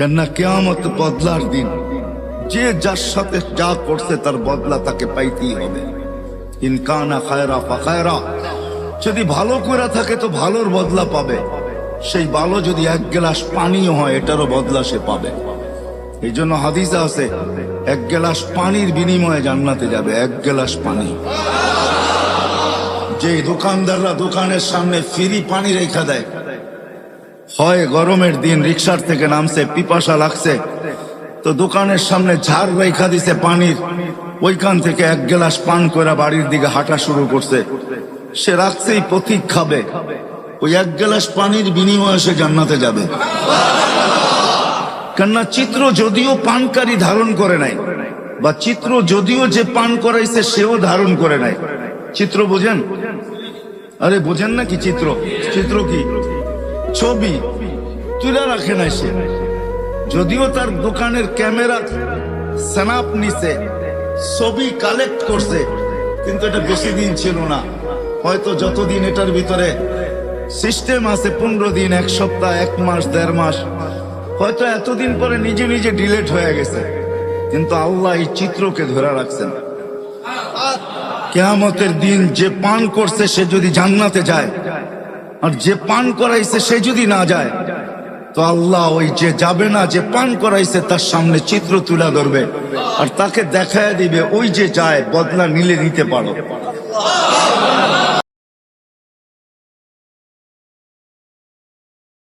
কেননা কিয়ামত বদলার দিন। যে যার সাথে যা করছে তার বদলা তাকে পাইতেই হবে। ইন কানা খায়রা ফাখায়রা, যদি ভালো করে থাকে তো ভালোর বদলা পাবে। সেই ভালো যদি এক গ্লাস পানিও হয় এটারও বদলা সে পাবে। এই জন্য হাদিসে আছে এক গ্লাস পানির বিনিময়ে জান্নাতে যাবে, এক গ্লাস পানি। যে দোকানদাররা দোকানের সামনে ফ্রি পানি রেখা দেয়, হয় গরমের দিন রিক্সার থেকে নামছে, পিপাসা লাগছে, তো দোকানের সামনে ঝাড় রেখা দিছে পানির, ওইখান থেকে এক গ্লাস পান করে বাড়ির দিকে হাঁটা শুরু করছে। সে রাখছেই পথিক খাবে, ওই এক গ্লাস পানির বিনিময়ে সে জান্নাতে যাবে। কেননা চিত্র যদিও পানকারী ধারণ করে নাই, বা চিত্র যদিও যে পান করাইছে সেও ধারণ করে নাই। চিত্র বোঝেন? আরে বোঝেন না কি চিত্র? চিত্র কি? ছবি তুলে রাখে নাই সে, যদিও তার দোকানের ক্যামেরা স্ন্যাপ নিছে, ছবি কালেক্ট করছে, কিন্তু এটা বেশি দিন ছিল না। হয়তো যতদিন এটার ভিতরে সিস্টেম আছে, 15 দিন, 1 সপ্তাহ, 1 মাস, 1.5 মাস, হয়তো এতদিন পরে নিজে নিজে ডিলেট হয়ে গেছে, কিন্তু আল্লাহ এই চিত্রকে ধরে রাখছেন। কিয়ামতের দিন যে পান করছে সে যদি জান্নাতে যায়, আর যে পান করাইছে সে যদি না যায়, তো আল্লাহ ওই যে যাবে না, যে পান করাইছে তার সামনে চিত্র তুলে ধরবে আর তাকে দেখায় দিবে ওই যে যায় বদলা নিলে নিতে পারো।